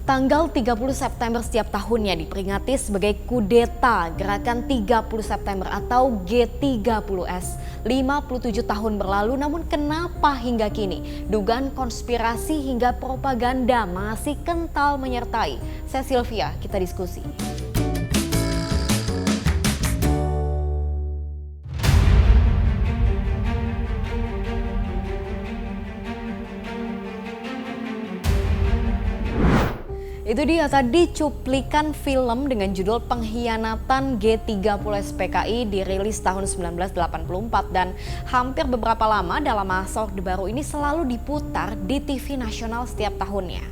Tanggal 30 September setiap tahunnya diperingati sebagai kudeta Gerakan 30 September atau G30S. 57 tahun berlalu, namun kenapa hingga kini dugaan konspirasi hingga propaganda masih kental menyertai? Saya Sylvia, kita diskusi. Itu dia tadi cuplikan film dengan judul Pengkhianatan G30S PKI dirilis tahun 1984 dan hampir beberapa lama dalam masa Orde Baru ini selalu diputar di TV nasional setiap tahunnya.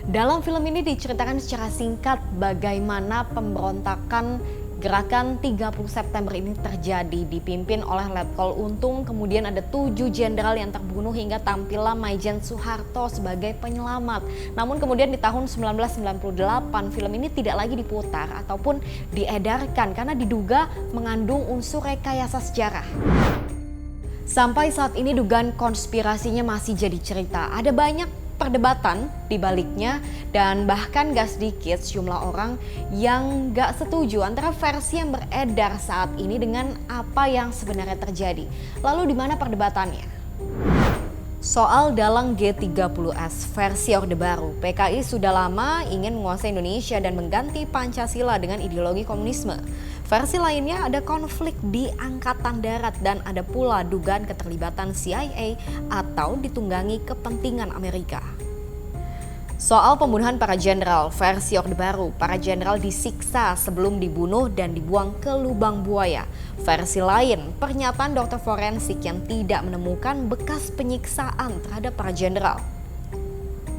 Dalam film ini diceritakan secara singkat bagaimana pemberontakan Gerakan 30 September ini terjadi, dipimpin oleh Letkol Untung, kemudian ada 7 jenderal yang terbunuh hingga tampillah Maijen Soeharto sebagai penyelamat. Namun kemudian di tahun 1998 film ini tidak lagi diputar ataupun diedarkan karena diduga mengandung unsur rekayasa sejarah. Sampai saat ini dugaan konspirasinya masih jadi cerita. Ada banyak perdebatan di baliknya dan bahkan gak sedikit sejumlah orang yang gak setuju antara versi yang beredar saat ini dengan apa yang sebenarnya terjadi. Lalu di mana perdebatannya? Soal dalang G30S versi Orde Baru, PKI sudah lama ingin menguasai Indonesia dan mengganti Pancasila dengan ideologi komunisme. Versi lainnya ada konflik di Angkatan Darat dan ada pula dugaan keterlibatan CIA atau ditunggangi kepentingan Amerika. Soal pembunuhan para jenderal versi Orde Baru, para jenderal disiksa sebelum dibunuh dan dibuang ke lubang buaya. Versi lain, pernyataan dokter forensik yang tidak menemukan bekas penyiksaan terhadap para jenderal.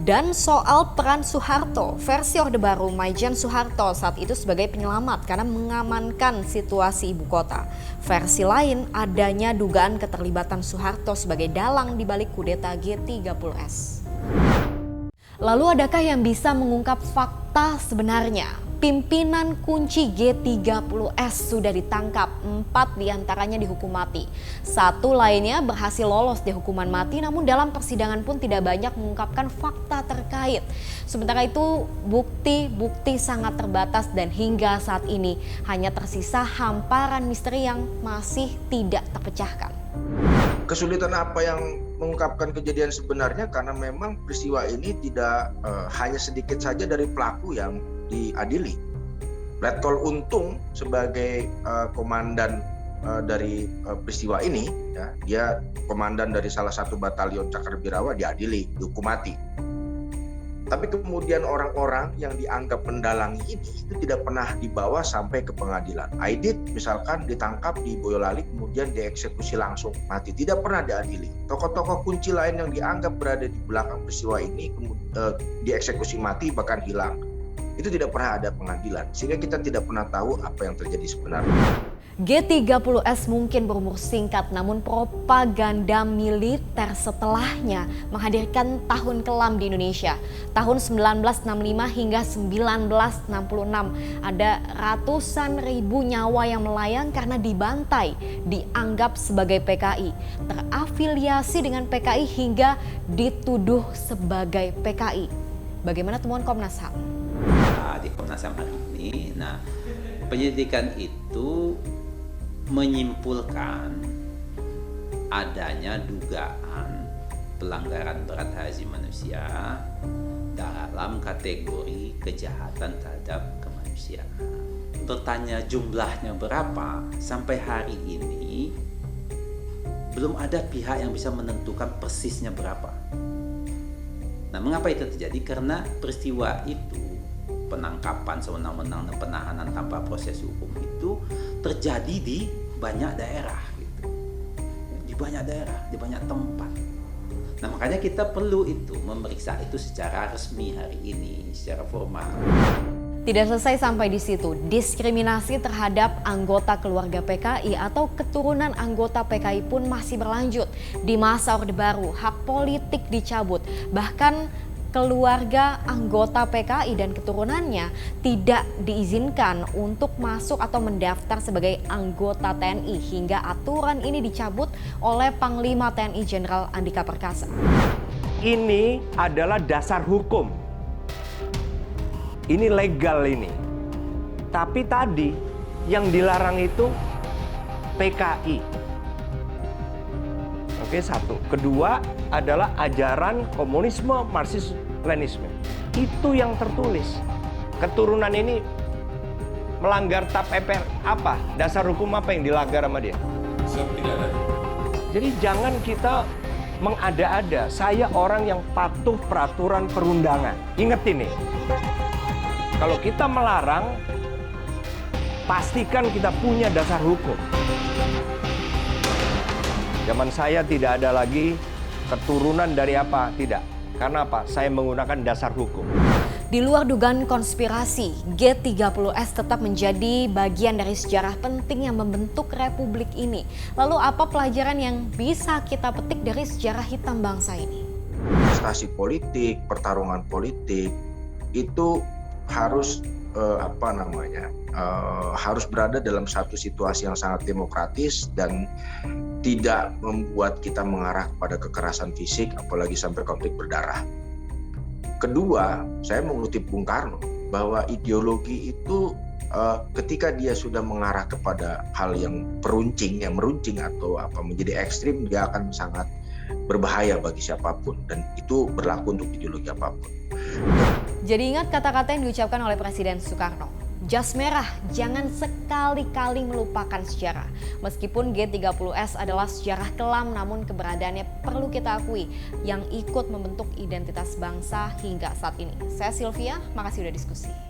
Dan soal peran Soeharto, versi Orde Baru, Maijen Soeharto saat itu sebagai penyelamat karena mengamankan situasi ibu kota. Versi lain, adanya dugaan keterlibatan Soeharto sebagai dalang di balik kudeta G30S. Lalu adakah yang bisa mengungkap fakta sebenarnya? Pimpinan kunci G30S sudah ditangkap, 4 diantaranya dihukum mati. 1 lainnya berhasil lolos di hukuman mati, namun dalam persidangan pun tidak banyak mengungkapkan fakta terkait. Sementara itu bukti-bukti sangat terbatas dan hingga saat ini hanya tersisa hamparan misteri yang masih tidak terpecahkan. Kesulitan apa yang mengungkapkan kejadian sebenarnya karena memang peristiwa ini tidak hanya sedikit saja dari pelaku yang diadili. Letkol Untung sebagai komandan dari peristiwa ini, ya, dia komandan dari salah satu batalion Cakrabirawa diadili, dihukum mati. Tapi kemudian orang-orang yang dianggap mendalangi ini itu tidak pernah dibawa sampai ke pengadilan. Aidit misalkan ditangkap di Boyolali kemudian dieksekusi langsung mati, tidak pernah diadili. Tokoh-tokoh kunci lain yang dianggap berada di belakang peristiwa ini dieksekusi mati bahkan hilang. Itu tidak pernah ada pengadilan, sehingga kita tidak pernah tahu apa yang terjadi sebenarnya. G30S mungkin berumur singkat, namun propaganda militer setelahnya menghadirkan tahun kelam di Indonesia. Tahun 1965 hingga 1966 ada ratusan ribu nyawa yang melayang karena dibantai, dianggap sebagai PKI, terafiliasi dengan PKI hingga dituduh sebagai PKI. Bagaimana temuan Komnas HAM? Di Komnas HAM hari ini, penyelidikan itu menyimpulkan adanya dugaan pelanggaran berat hak asasi manusia dalam kategori kejahatan terhadap kemanusiaan. Bertanya jumlahnya berapa, sampai hari ini belum ada pihak yang bisa menentukan persisnya berapa. Nah, mengapa itu terjadi? Karena peristiwa itu, penangkapan sewenang-wenang dan penahanan tanpa proses hukum itu terjadi di banyak daerah gitu. Di banyak daerah, di banyak tempat. Nah, makanya kita perlu itu memeriksa itu secara resmi hari ini, secara formal. Tidak selesai sampai di situ, diskriminasi terhadap anggota keluarga PKI atau keturunan anggota PKI pun masih berlanjut. Di masa Orde Baru, hak politik dicabut, bahkan keluarga anggota PKI dan keturunannya tidak diizinkan untuk masuk atau mendaftar sebagai anggota TNI hingga aturan ini dicabut oleh Panglima TNI Jenderal Andika Perkasa. Ini adalah dasar hukum. ini legal ini. Tapi tadi yang dilarang itu PKI. Oke, satu. Kedua adalah ajaran komunisme, Marxisme, Leninisme. Itu yang tertulis. Keturunan ini melanggar TAP MPR apa? Dasar hukum apa yang dilanggar sama dia? Tidak ada. Jadi jangan kita mengada-ada. Saya orang yang patuh peraturan perundangan. Ingat ini. Kalau kita melarang, pastikan kita punya dasar hukum. Zaman saya tidak ada lagi keturunan dari apa, tidak. Karena apa? Saya menggunakan dasar hukum. Di luar dugaan konspirasi, G30S tetap menjadi bagian dari sejarah penting yang membentuk republik ini. Lalu apa pelajaran yang bisa kita petik dari sejarah hitam bangsa ini? Kontestasi politik, pertarungan politik itu harus harus berada dalam satu situasi yang sangat demokratis dan tidak membuat kita mengarah kepada kekerasan fisik, apalagi sampai konflik berdarah. Kedua, saya mengutip Bung Karno bahwa ideologi itu ketika dia sudah mengarah kepada hal yang meruncing atau menjadi ekstrim, dia akan sangat berbahaya bagi siapapun, dan itu berlaku untuk ideologi apapun. Jadi ingat kata-kata yang diucapkan oleh Presiden Soekarno. Jas merah, jangan sekali-kali melupakan sejarah. Meskipun G30S adalah sejarah kelam, namun keberadaannya perlu kita akui yang ikut membentuk identitas bangsa hingga saat ini. Saya Sylvia, makasih udah diskusi.